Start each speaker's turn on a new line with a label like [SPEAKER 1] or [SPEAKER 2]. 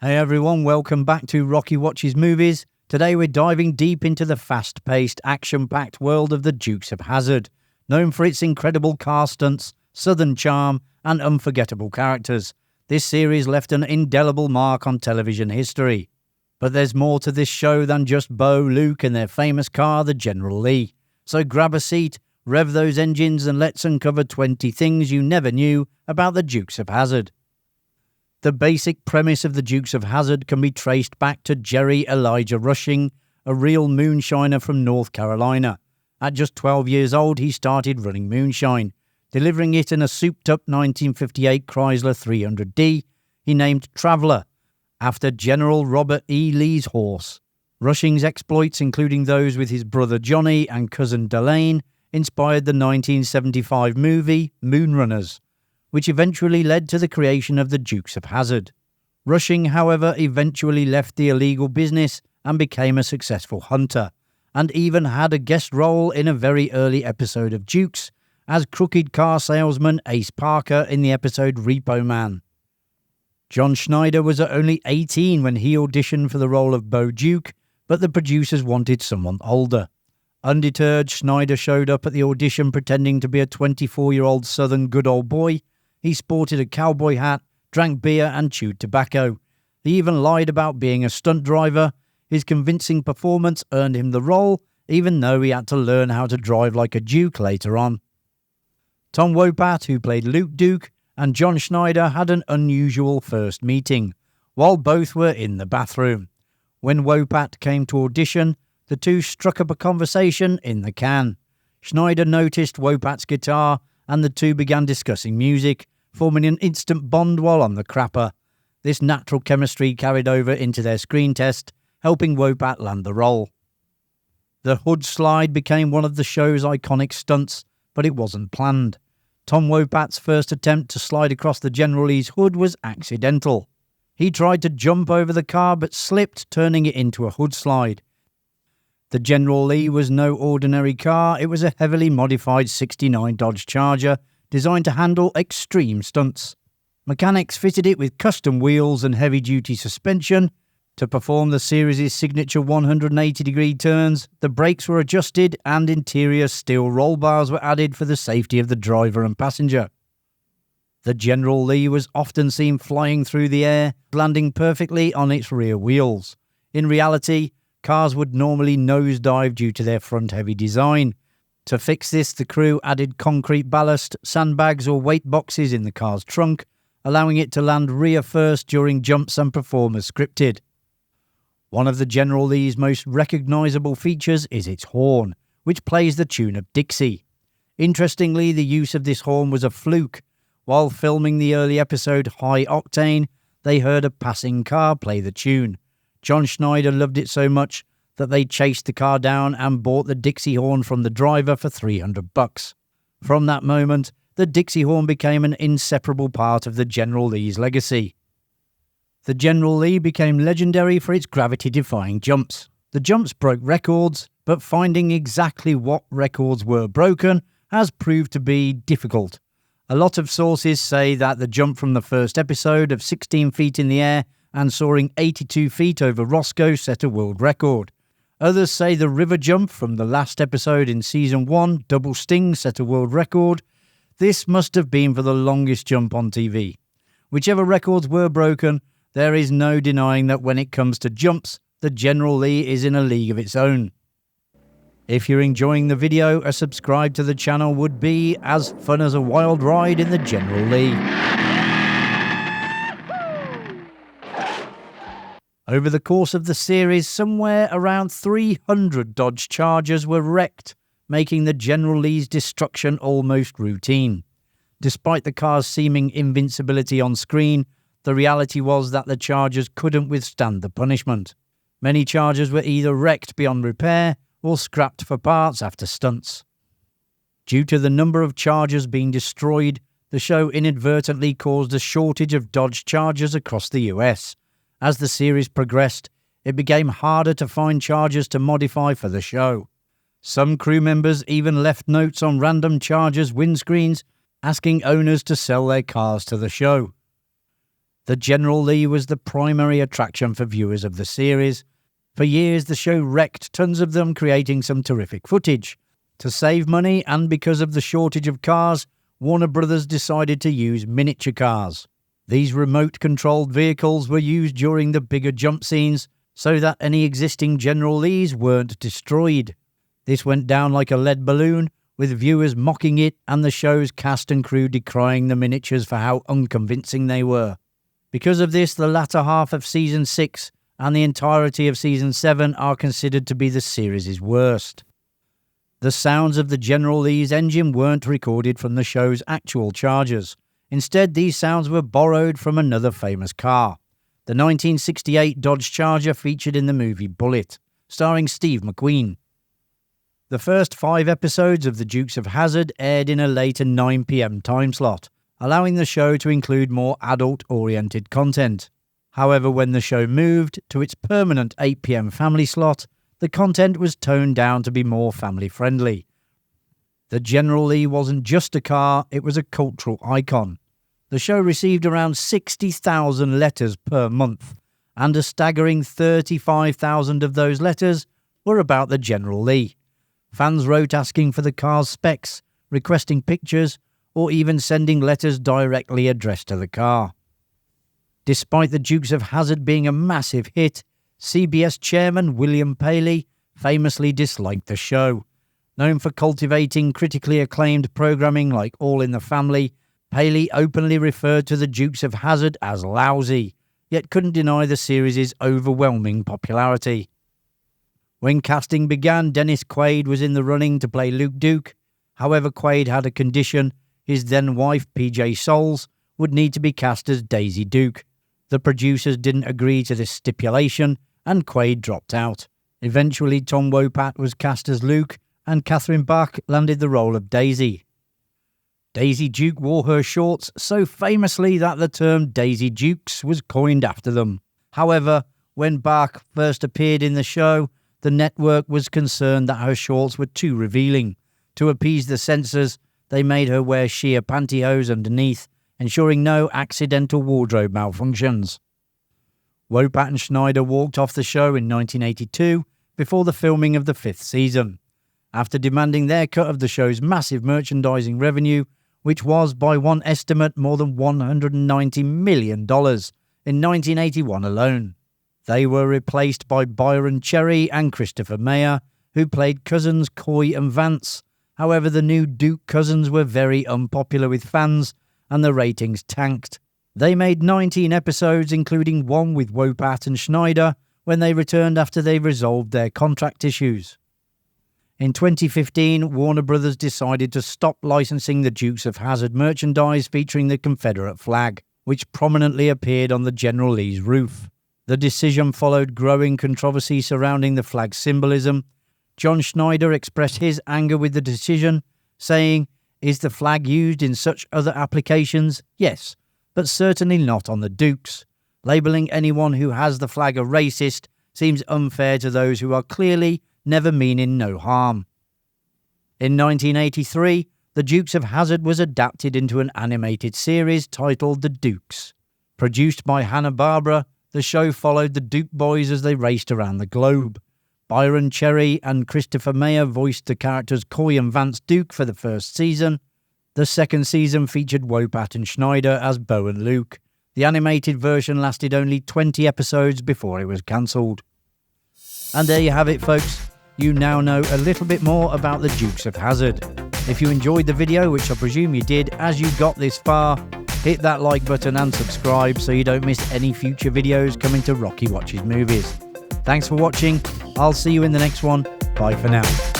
[SPEAKER 1] Hey everyone, welcome back to Rocky Watches Movies. Today we're diving deep into the fast-paced, action-packed world of the Dukes of Hazzard, known for its incredible car stunts, southern charm, and unforgettable characters. This series left an indelible mark on television history. But there's more to this show than just Bo, Luke, and their famous car, the General Lee. So grab a seat, rev those engines, and let's uncover 20 things you never knew about the Dukes of Hazzard. The basic premise of the Dukes of Hazzard can be traced back to Jerry Elijah Rushing, a real moonshiner from North Carolina. At just 12 years old, he started running moonshine, delivering it in a souped-up 1958 Chrysler 300D he named Traveller, after General Robert E. Lee's horse. Rushing's exploits, including those with his brother Johnny and cousin Delane, inspired the 1975 movie Moonrunners, which eventually led to the creation of the Dukes of Hazzard. Rushing, however, eventually left the illegal business and became a successful hunter, and even had a guest role in a very early episode of Dukes as crooked car salesman Ace Parker in the episode Repo Man. John Schneider was only 18 when he auditioned for the role of Bo Duke, but the producers wanted someone older. Undeterred, Schneider showed up at the audition pretending to be a 24-year-old southern good old boy. He sported a cowboy hat, drank beer and chewed tobacco. He even lied about being a stunt driver. His convincing performance earned him the role, even though he had to learn how to drive like a Duke later on. Tom Wopat, who played Luke Duke, and John Schneider had an unusual first meeting, while both were in the bathroom. When Wopat came to audition, the two struck up a conversation in the can. Schneider noticed Wopat's guitar, and the two began discussing music, forming an instant bond while on the crapper. This natural chemistry carried over into their screen test, helping Wopat land the role. The hood slide became one of the show's iconic stunts, but it wasn't planned. Tom Wopat's first attempt to slide across the General Lee's hood was accidental. He tried to jump over the car but slipped, turning it into a hood slide. The General Lee was no ordinary car. It was a heavily modified '69 Dodge Charger designed to handle extreme stunts. Mechanics fitted it with custom wheels and heavy-duty suspension. To perform the series' signature 180-degree turns, the brakes were adjusted and interior steel roll bars were added for the safety of the driver and passenger. The General Lee was often seen flying through the air, landing perfectly on its rear wheels. In reality, cars would normally nosedive due to their front-heavy design. To fix this, the crew added concrete ballast, sandbags or weight boxes in the car's trunk, allowing it to land rear first during jumps and perform as scripted. One of the General Lee's most recognisable features is its horn, which plays the tune of Dixie. Interestingly, the use of this horn was a fluke. While filming the early episode High Octane, they heard a passing car play the tune. John Schneider loved it so much that they chased the car down and bought the Dixie horn from the driver for $300. From that moment, the Dixie horn became an inseparable part of the General Lee's legacy. The General Lee became legendary for its gravity-defying jumps. The jumps broke records, but finding exactly what records were broken has proved to be difficult. A lot of sources say that the jump from the first episode of 16 feet in the air and soaring 82 feet over Roscoe set a world record. Others say the river jump from the last episode in Season 1, Double Sting, set a world record. This must have been for the longest jump on TV. Whichever records were broken, there is no denying that when it comes to jumps, the General Lee is in a league of its own. If you're enjoying the video, a subscribe to the channel would be as fun as a wild ride in the General Lee. Over the course of the series, somewhere around 300 Dodge Chargers were wrecked, making the General Lee's destruction almost routine. Despite the car's seeming invincibility on screen, the reality was that the Chargers couldn't withstand the punishment. Many Chargers were either wrecked beyond repair or scrapped for parts after stunts. Due to the number of Chargers being destroyed, the show inadvertently caused a shortage of Dodge Chargers across the US. As the series progressed, it became harder to find Chargers to modify for the show. Some crew members even left notes on random Chargers windscreens asking owners to sell their cars to the show. The General Lee was the primary attraction for viewers of the series. For years, the show wrecked tons of them, creating some terrific footage. To save money and because of the shortage of cars, Warner Brothers decided to use miniature cars. These remote-controlled vehicles were used during the bigger jump scenes so that any existing General Lees weren't destroyed. This went down like a lead balloon, with viewers mocking it and the show's cast and crew decrying the miniatures for how unconvincing they were. Because of this, the latter half of Season 6 and the entirety of Season 7 are considered to be the series' worst. The sounds of the General Lee's engine weren't recorded from the show's actual Chargers. Instead, these sounds were borrowed from another famous car, the 1968 Dodge Charger featured in the movie Bullitt, starring Steve McQueen. The first 5 episodes of the Dukes of Hazzard aired in a later 9 p.m. time slot, allowing the show to include more adult-oriented content. However, when the show moved to its permanent 8 p.m. family slot, the content was toned down to be more family-friendly. The General Lee wasn't just a car, it was a cultural icon. The show received around 60,000 letters per month, and a staggering 35,000 of those letters were about the General Lee. Fans wrote asking for the car's specs, requesting pictures, or even sending letters directly addressed to the car. Despite the Dukes of Hazzard being a massive hit, CBS chairman William Paley famously disliked the show. Known for cultivating critically acclaimed programming like All in the Family, Paley openly referred to the Dukes of Hazzard as lousy, yet couldn't deny the series' overwhelming popularity. When casting began, Dennis Quaid was in the running to play Luke Duke. However, Quaid had a condition. His then-wife, PJ Soles, would need to be cast as Daisy Duke. The producers didn't agree to this stipulation, and Quaid dropped out. Eventually, Tom Wopat was cast as Luke, and Catherine Bach landed the role of Daisy. Daisy Duke wore her shorts so famously that the term Daisy Dukes was coined after them. However, when Bach first appeared in the show, the network was concerned that her shorts were too revealing. To appease the censors, they made her wear sheer pantyhose underneath, ensuring no accidental wardrobe malfunctions. Wopat and Schneider walked off the show in 1982 before the filming of the 5th season, after demanding their cut of the show's massive merchandising revenue, which was, by one estimate, more than $190 million in 1981 alone. They were replaced by Byron Cherry and Christopher Mayer, who played cousins Coy and Vance. However, the new Duke cousins were very unpopular with fans, and the ratings tanked. They made 19 episodes, including one with Wopat and Schneider, when they returned after they resolved their contract issues. In 2015, Warner Brothers decided to stop licensing the Dukes of Hazzard merchandise featuring the Confederate flag, which prominently appeared on the General Lee's roof. The decision followed growing controversy surrounding the flag's symbolism. John Schneider expressed his anger with the decision, saying, "Is the flag used in such other applications? Yes, but certainly not on the Dukes. Labeling anyone who has the flag a racist seems unfair to those who are clearly never meaning no harm." In 1983, the Dukes of Hazzard was adapted into an animated series titled The Dukes. Produced by Hanna-Barbera, the show followed the Duke boys as they raced around the globe. Byron Cherry and Christopher Mayer voiced the characters Coy and Vance Duke for the first season. The second season featured Wopat and Schneider as Bo and Luke. The animated version lasted only 20 episodes before it was cancelled. And there you have it, folks. You now know a little bit more about the Dukes of Hazzard. If you enjoyed the video, which I presume you did as you got this far, hit that like button and subscribe so you don't miss any future videos coming to Rocky Watches Movies. Thanks for watching. I'll see you in the next one. Bye for now.